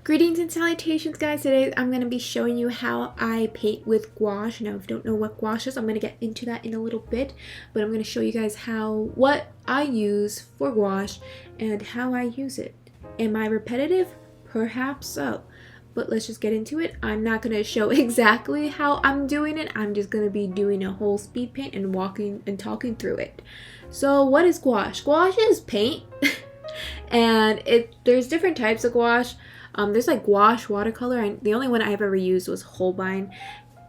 Greetings and salutations, guys. Today I'm going to be showing you how I paint with gouache. Now, if you don't know what gouache is, I'm going to get into that in a little bit, but I'm going to show you guys what I use for gouache and how I use it. Am I repetitive? Perhaps so, but let's just get into it. I'm not going to show exactly how I'm doing it. I'm just going to be doing a whole speed paint and walking and talking through it. So what is gouache? Gouache is paint and there's different types of gouache. There's like gouache, watercolor, the only one I've ever used was Holbein.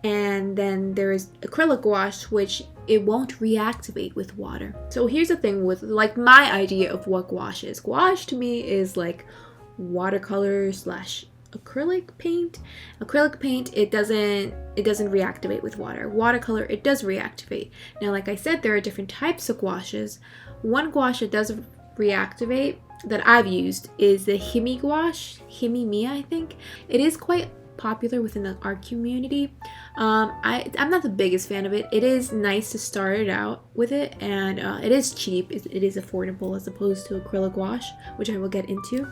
And then there is Acrylic Gouache, which it won't reactivate with water. So here's the thing with like my idea of what gouache is. Gouache to me is like watercolor / acrylic paint. Acrylic paint, it doesn't reactivate with water. Watercolor, it does reactivate. Now, like I said, there are different types of gouaches. One gouache that does reactivate that I've used is the Himi gouache, Himi, I think. It is quite popular within the art community. I'm not the biggest fan of it. It is nice to start it out with it, and it is cheap. It is affordable as opposed to acrylic gouache, which I will get into.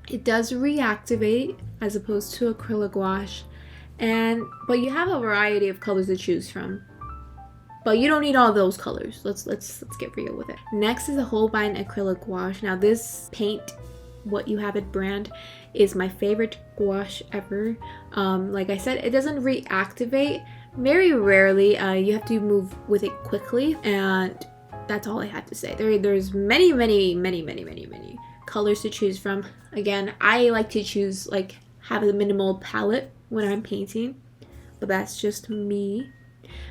It does reactivate as opposed to acrylic gouache, but you have a variety of colors to choose from. But you don't need all those colors. Let's get real with it. Next is a Holbein acrylic gouache. Now this paint, what you have it brand, is my favorite gouache ever. Like I said, it doesn't reactivate. Very rarely. You have to move with it quickly, and that's all I have to say. There's many colors to choose from. Again, I like to have a minimal palette when I'm painting, but that's just me.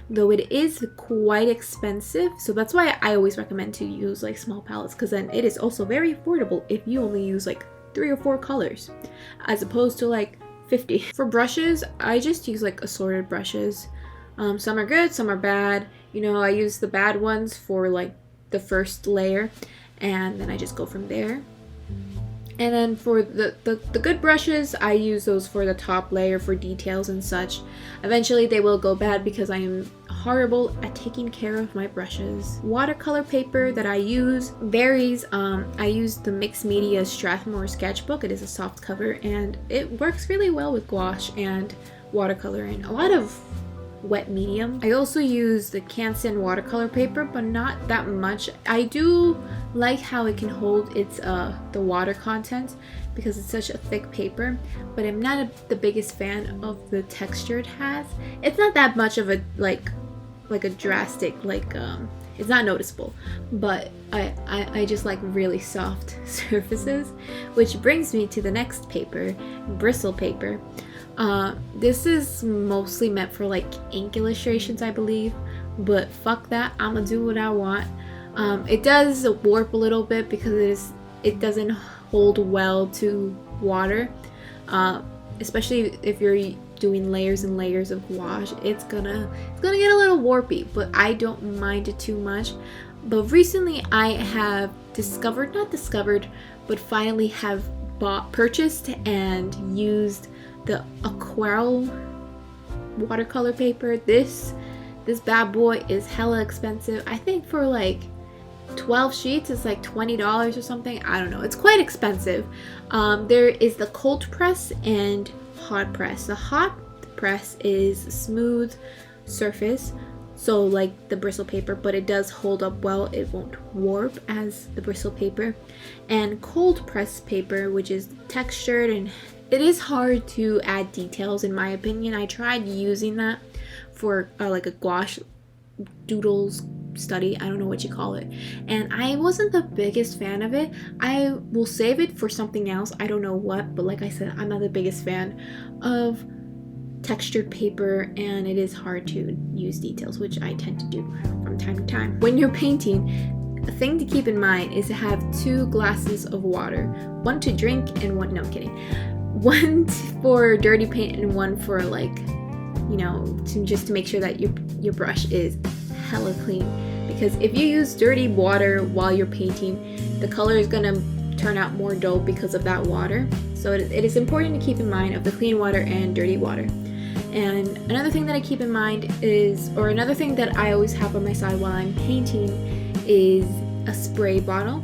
Though it is quite expensive, so that's why I always recommend to use like small palettes, because then it is also very affordable if you only use like 3 or 4 colors as opposed to like 50. For brushes, I just use like assorted brushes. Some are good, some are bad. You know, I use the bad ones for like the first layer, and then I just go from there. And then for the good brushes, I use those for the top layer for details and such. Eventually they will go bad because I am horrible at taking care of my brushes. Watercolor paper that I use varies. I use the mixed media Strathmore sketchbook. It is a soft cover and it works really well with gouache and watercolor and a lot of wet medium. I also use the canson watercolor paper, but not that much. I do like how it can hold its the water content because it's such a thick paper, but I'm not the biggest fan of the texture it has. It's not that much of a like a drastic it's not noticeable, but I just like really soft surfaces, which brings me to the next paper, Bristle paper. This is mostly meant for like ink illustrations, I believe, but fuck that, I'm gonna do what I want. It does warp a little bit because it doesn't hold well to water, especially if you're doing layers and layers of gouache. It's gonna get a little warpy, but I don't mind it too much. But recently I have but finally have purchased and used the aquarelle watercolor paper. This bad boy is hella expensive. I think for like 12 sheets it's like $20 or something. I don't know, it's quite expensive. There is the cold press and hot press. The hot press is smooth surface, so like the bristle paper, but it does hold up well. It won't warp as the bristle paper. And cold press paper, which is textured, and it is hard to add details in my opinion. I tried using that for like a gouache doodles study, I don't know what you call it, and I wasn't the biggest fan of it. I will save it for something else, I don't know what, but like I said, I'm not the biggest fan of textured paper, and it is hard to use details, which I tend to do from time to time. When you're painting, a thing to keep in mind is to have 2 glasses of water, one to drink and one, no I'm kidding, one for dirty paint and one for like, you know, just to make sure that your brush is hella clean. Because if you use dirty water while you're painting, the color is gonna turn out more dull because of that water. So it is important to keep in mind of the clean water and dirty water. And another thing that I keep in mind is, or another thing that I always have on my side while I'm painting, is a spray bottle.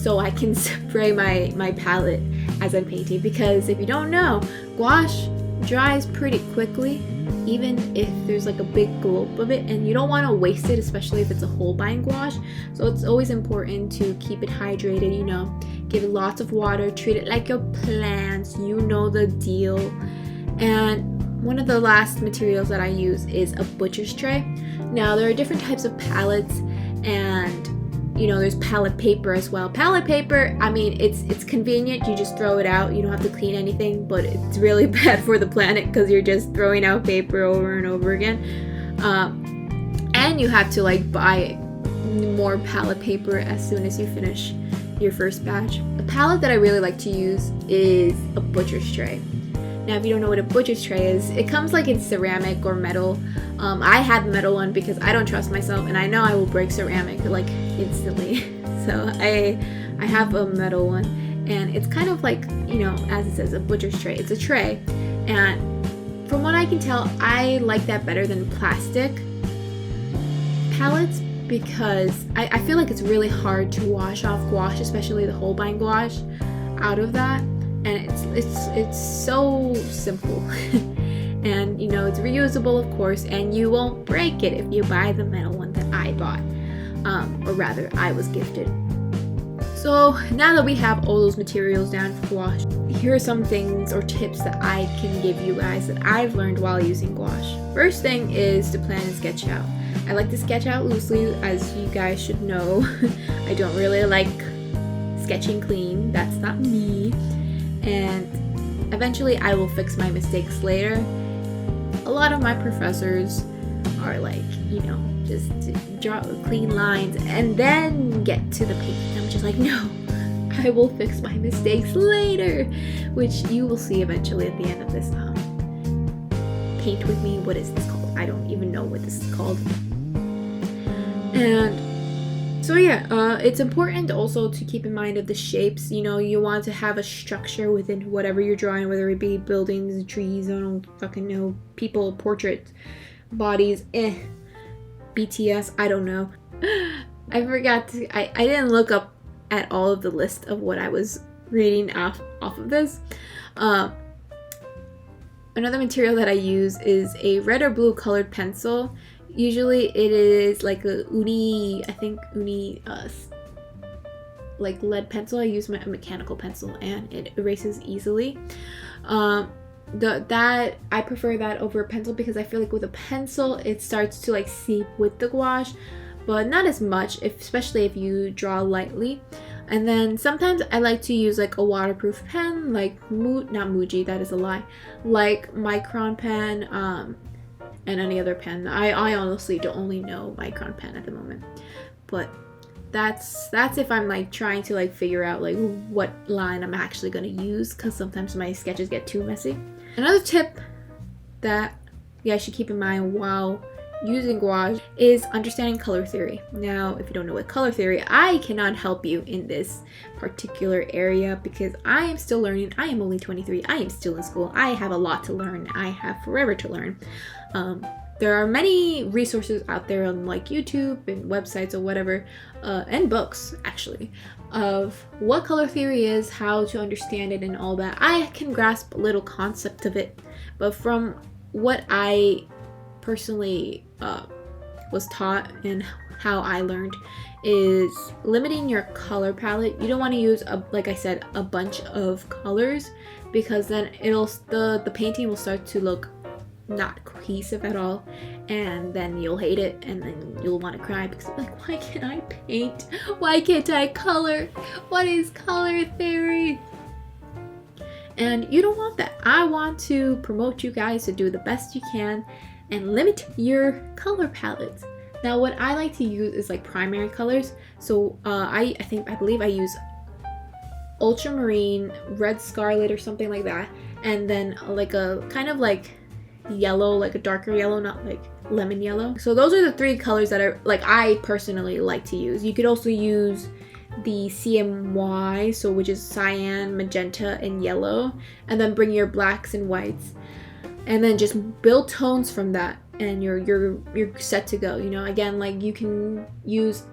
so I can spray my palette as I'm painting, because if you don't know, gouache dries pretty quickly even if there's like a big glob of it, and you don't want to waste it, especially if it's a Holbein gouache. So it's always important to keep it hydrated, you know, give it lots of water, treat it like your plants, you know the deal. And one of the last materials that I use is a butcher's tray. Now there are different types of palettes, and you know, there's pallet paper as well. Pallet paper, I mean, it's convenient. You just throw it out. You don't have to clean anything, but it's really bad for the planet because you're just throwing out paper over and over again. And you have to like buy more pallet paper as soon as you finish your first batch. A palette that I really like to use is a butcher's tray. Now, if you don't know what a butcher's tray is, it comes like in ceramic or metal. I had the metal one because I don't trust myself, and I know I will break ceramic like instantly. So I have a metal one, and it's kind of like, you know, as it says, a butcher's tray. It's a tray, and from what I can tell, I like that better than plastic palettes because I feel like it's really hard to wash off gouache, especially the Holbein gouache, out of that. And it's so simple. And you know, it's reusable, of course, and you won't break it if you buy the metal one that I bought, or rather I was gifted. So now that we have all those materials down for gouache, here are some things or tips that I can give you guys that I've learned while using gouache. First thing is to plan and sketch out. I like to sketch out loosely, as you guys should know. I don't really like sketching clean. That's not me. And eventually I will fix my mistakes later. A lot of my professors are like, you know, just draw clean lines and then get to the paint. I'm just like, no, I will fix my mistakes later, which you will see eventually at the end of this paint with me. What is this called? I don't even know what this is called. And so yeah, it's important also to keep in mind of the shapes. You know, you want to have a structure within whatever you're drawing, whether it be buildings, trees, I don't fucking know, people, portraits, bodies, BTS, I don't know. I forgot to, I didn't look up at all of the list of what I was reading off of this. Another material that I use is a red or blue colored pencil. Usually it is like a uni, like lead pencil. I use my mechanical pencil and it erases easily. That I prefer that over a pencil because I feel like with a pencil it starts to like seep with the gouache, but not as much, especially if you draw lightly. And then sometimes I like to use like a waterproof pen, like not Muji, that is a lie, like micron pen, and any other pen. I honestly don't only know micron pen at the moment, but that's if I'm like trying to like figure out like what line I'm actually going to use, because sometimes my sketches get too messy. Another tip that you guys should keep in mind while using gouache is understanding color theory. Now, if you don't know what color theory, I cannot help you in this particular area because I am still learning. I am only 23. I am still in school. I have a lot to learn. I have forever to learn. There are many resources out there on like YouTube and websites or whatever, and books actually, of what color theory is, how to understand it and all that. I can grasp a little concept of it, but from what I personally was taught and how I learned is limiting your color palette. You don't want to use, like I said, a bunch of colors, because then the painting will start to look not cohesive at all, and then you'll hate it, and then you'll want to cry because you're like, why can't I paint? Why can't I color? What is color theory? And you don't want that. I want to promote you guys to do the best you can and limit your color palettes. Now, what I like to use is like primary colors. So I believe I use ultramarine, red scarlet or something like that, and then like a kind of like yellow, like a darker yellow, not like lemon yellow. So those are the three colors that are like I personally like to use. You could also use the CMY, so which is cyan, magenta, and yellow, and then bring your blacks and whites, and then just build tones from that, and you're set to go. You know, again, like you can use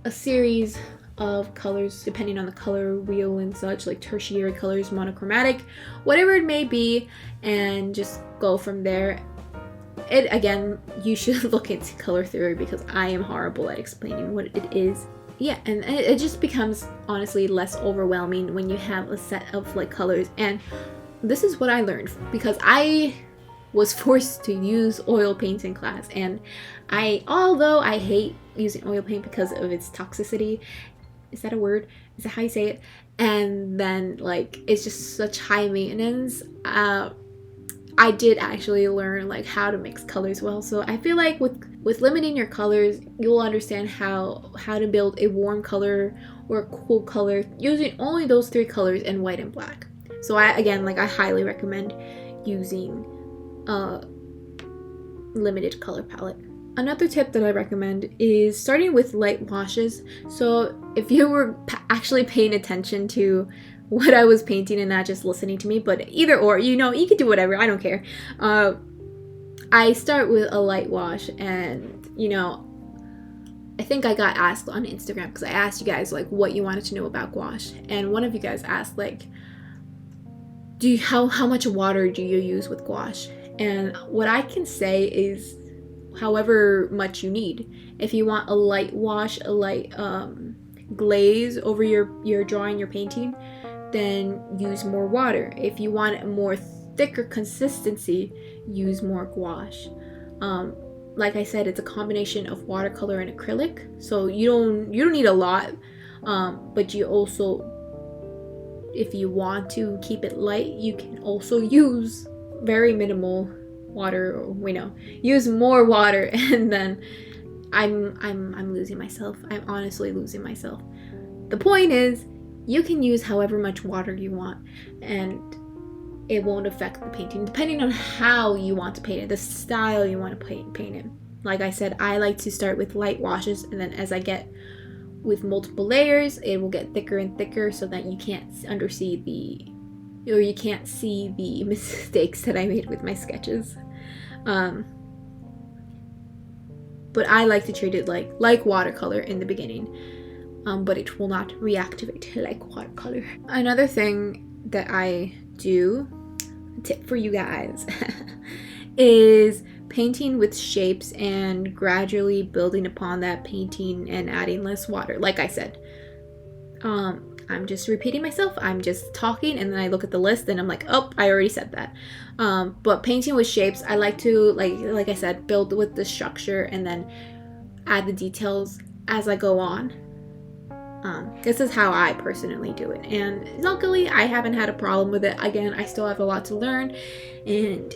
a series of colors depending on the color wheel and such, like tertiary colors, monochromatic, whatever it may be, and just go from there. It, again, you should look into color theory because I am horrible at explaining what it is. Yeah, and it just becomes honestly less overwhelming when you have a set of like colors. And this is what I learned because I was forced to use oil paint in class, and although I hate using oil paint because of its toxicity, is that a word? Is that how you say it? And then like it's just such high maintenance. I did actually learn like how to mix colors well. So I feel like with limiting your colors, you'll understand how to build a warm color or a cool color using only those 3 colors in white and black. So I highly recommend using a limited color palette. Another tip that I recommend is starting with light washes. So if you were actually paying attention to what I was painting and not just listening to me, but either or, you can do whatever, I don't care. I start with a light wash, and I think I got asked on Instagram because I asked you guys like what you wanted to know about gouache, and one of you guys asked like, how much water do you use with gouache? And what I can say is however much you need. If you want a light wash, a light glaze over your drawing, your painting, then use more water. If you want a more thicker consistency, use more gouache. Like I said, it's a combination of watercolor and acrylic, so you don't need a lot, but you also, if you want to keep it light, you can also use very minimal water, or use more water. And then I'm losing myself. I'm honestly losing myself. The point is, you can use however much water you want, and it won't affect the painting depending on how you want to paint it, the style you want to paint it. Like I said, I like to start with light washes, and then as I get with multiple layers, it will get thicker and thicker so that you can't see the mistakes that I made with my sketches. But I like to treat it like watercolor in the beginning, but it will not reactivate like watercolor. Another thing that I do, a tip for you guys, is painting with shapes and gradually building upon that painting and adding less water. Like I said, I'm just repeating myself. I'm just talking, and then I look at the list and I'm like, oh, I already said that. But painting with shapes, I like to, like I said, build with the structure and then add the details as I go on. This is how I personally do it, and luckily I haven't had a problem with it. Again, I still have a lot to learn, and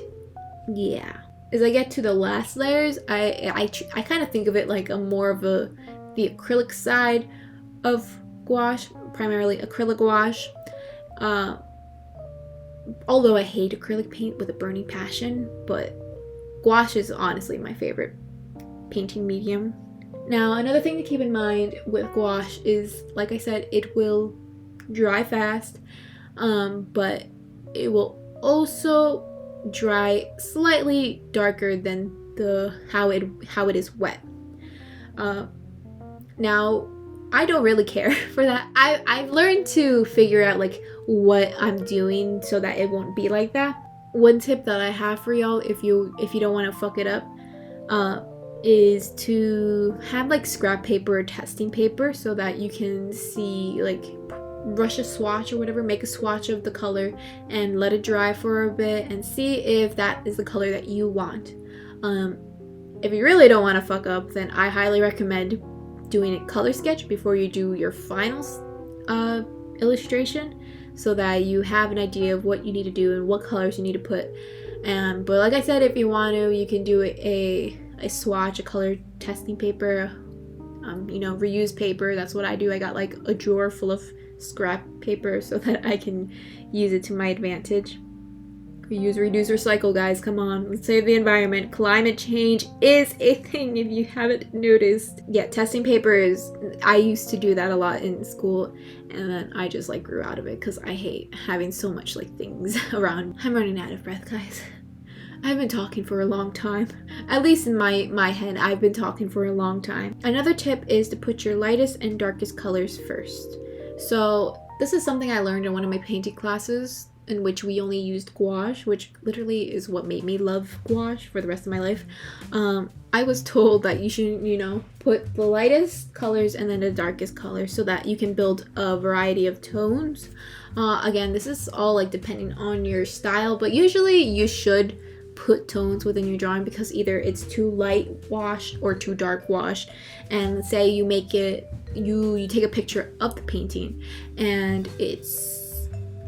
yeah. As I get to the last layers, I kind of think of it like more of the acrylic side of gouache, primarily Acryla Gouache. Although I hate acrylic paint with a burning passion, but gouache is honestly my favorite painting medium. Now, another thing to keep in mind with gouache is, like I said, it will dry fast, but it will also dry slightly darker than how it is wet. Now, I don't really care for that. I've learned to figure out like what I'm doing so that it won't be like that. One tip that I have for y'all, if you don't want to fuck it up, is to have like scrap paper or testing paper so that you can see, like, brush a swatch or whatever, make a swatch of the color and let it dry for a bit and see if that is the color that you want. If you really don't want to fuck up, then I highly recommend doing a color sketch before you do your final illustration, so that you have an idea of what you need to do and what colors you need to put. But like I said, if you want to, you can do a swatch, a color testing paper, reuse paper. That's what I do. I got like a drawer full of scrap paper so that I can use it to my advantage. Reuse, reduce, recycle, guys. Come on, let's save the environment. Climate change is a thing, if you haven't noticed. Yeah, testing paper I used to do that a lot in school, and then I just like grew out of it because I hate having so much like things around. I'm running out of breath, guys. I've been talking for a long time. At least in my head, I've been talking for a long time. Another tip is to put your lightest and darkest colors first. So this is something I learned in one of my painting classes, in which we only used gouache, which literally is what made me love gouache for the rest of my life. I was told that you should, you know, put the lightest colors and then the darkest colors so that you can build a variety of tones. Again, this is all like depending on your style, but usually you should put tones within your drawing because either it's too light wash or too dark wash. And say you make it, you take a picture of the painting and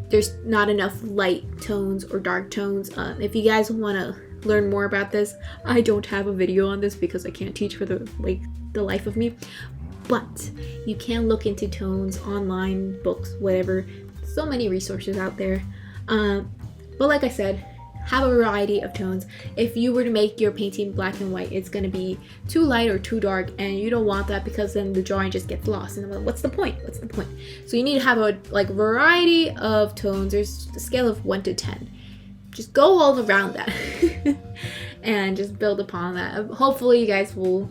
there's not enough light tones or dark tones. If you guys want to learn more about this, I don't have a video on this because I can't teach for the life of me, but you can look into tones online, books, whatever. So many resources out there. But like I said, have a variety of tones. If you were to make your painting black and white, it's going to be too light or too dark, and you don't want that because then the drawing just gets lost. And what's the point? What's the point? So you need to have a variety of tones. There's a scale of 1 to 10. Just go all around that and just build upon that. Hopefully you guys will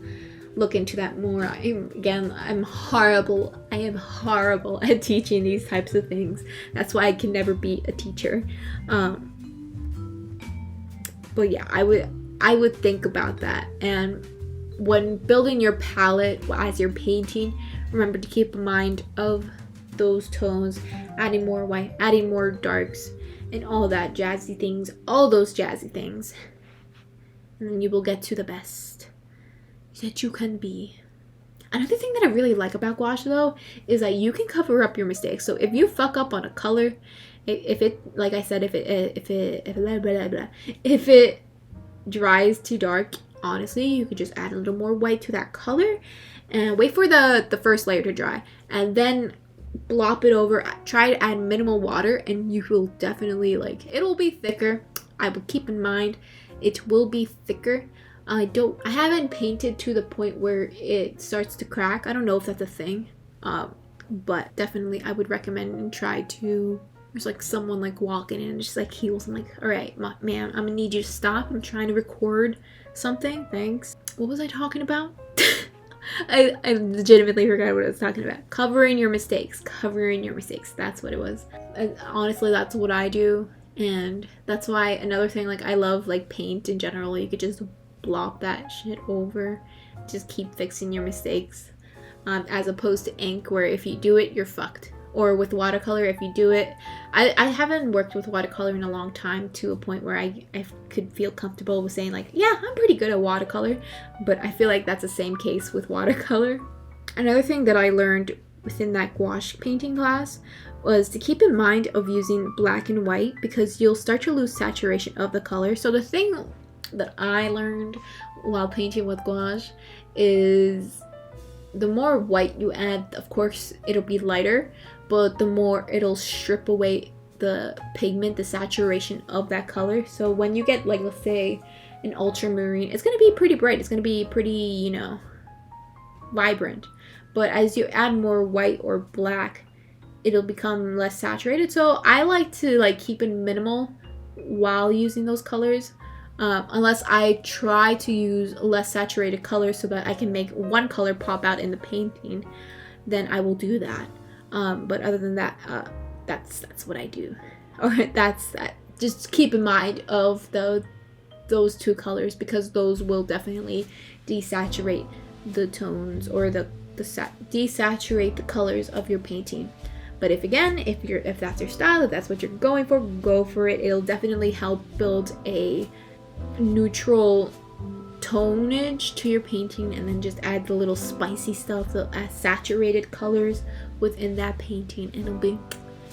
look into that more. I'm horrible. I am horrible at teaching these types of things. That's why I can never be a teacher. But yeah, I would think about that. And when building your palette as you're painting, remember to keep in mind of those tones, adding more white, adding more darks, and all that jazzy things, all those jazzy things. And then you will get to the best that you can be. Another thing that I really like about gouache though is that you can cover up your mistakes. So if you fuck up on a color, if it like I said, if it dries too dark, honestly, you could just add a little more white to that color and wait for the first layer to dry and then blop it over. Try to add minimal water and you will definitely it'll be thicker. I will keep in mind it will be thicker. I haven't painted to the point where it starts to crack. I don't know if that's a thing, but definitely I would recommend and try to. There's someone walking in and just heels. I'm all right, ma'am, I'm gonna need you to stop. I'm trying to record something. Thanks. What was I talking about? I legitimately forgot what I was talking about. Covering your mistakes. Covering your mistakes. That's what it was. And honestly, that's what I do. And that's why another thing, I love paint in general. You could just blop that shit over. Just keep fixing your mistakes. As opposed to ink, where if you do it, you're fucked. Or with watercolor, if you do it, I haven't worked with watercolor in a long time to a point where I could feel comfortable with saying yeah, I'm pretty good at watercolor, but I feel that's the same case with watercolor. Another thing that I learned within that gouache painting class was to keep in mind of using black and white because you'll start to lose saturation of the color. So the thing that I learned while painting with gouache is the more white you add, of course, it'll be lighter, but the more it'll strip away the pigment, the saturation of that color. So when you get let's say an ultramarine, it's going to be pretty bright. It's going to be pretty, vibrant. But as you add more white or black, it'll become less saturated. So I like to keep it minimal while using those colors. Unless I try to use less saturated colors so that I can make one color pop out in the painting, then I will do that. But other than that, that's what I do. Or that's that. Just keep in mind of those two colors because those will definitely desaturate the tones or desaturate the colors of your painting. But if that's your style, if that's what you're going for, go for it. It'll definitely help build a neutral tonage to your painting, and then just add the little spicy stuff, the saturated colors within that painting, and it'll be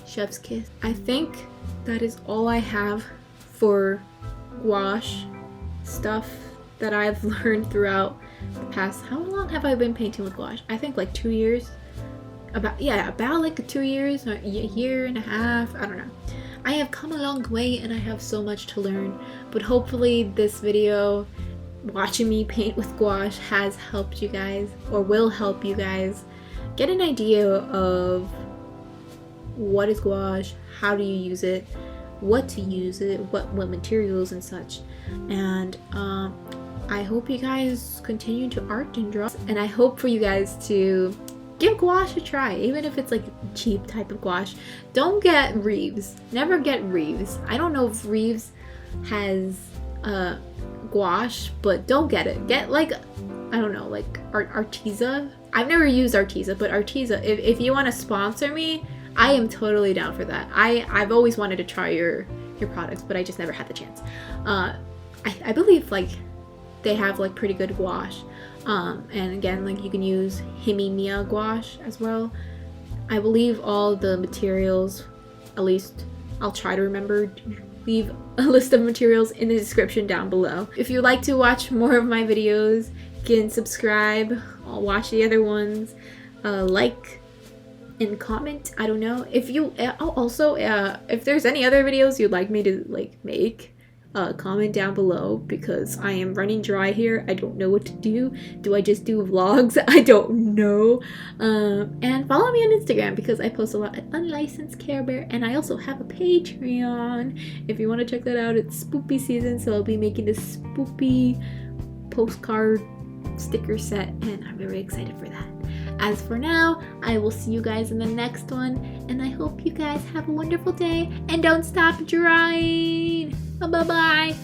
chef's kiss. I think that is all I have for gouache stuff that I've learned throughout the past. How long have I been painting with gouache? I think 2 years. About 2 years, or a year and a half. I don't know. I have come a long way and I have so much to learn, but hopefully this video, watching me paint with gouache, has helped you guys, or will help you guys get an idea of what is gouache, how do you use it, what to use it, what materials and such. And I hope you guys continue to art and draw, and I hope for you guys to give gouache a try, even if it's like a cheap type of gouache. Don't get Reeves. Never get Reeves. I don't know if Reeves has gouache, but don't get it. Get like, I don't know, like Arteza. I've never used Arteza, but Arteza, if you want to sponsor me, I am totally down for that. I've always wanted to try your products, but I just never had the chance. I believe like they have like pretty good gouache. And again, like you can use Himi gouache as well. I believe all the materials, at least I'll try to remember to leave a list of materials in the description down below. If you'd like to watch more of my videos, you can subscribe, I'll watch the other ones, like and comment. I don't know if you also if there's any other videos you'd like me to like make, comment down below, because I am running dry here. I don't know what to do. Do I just do vlogs? I don't know. And follow me on Instagram because I post a lot of unlicensed Care Bear, and I also have a Patreon. If you want to check that out, it's spoopy season, so I'll be making this spoopy postcard sticker set, and I'm very excited for that. As for now, I will see you guys in the next one, and I hope you guys have a wonderful day and don't stop drawing. Bye bye.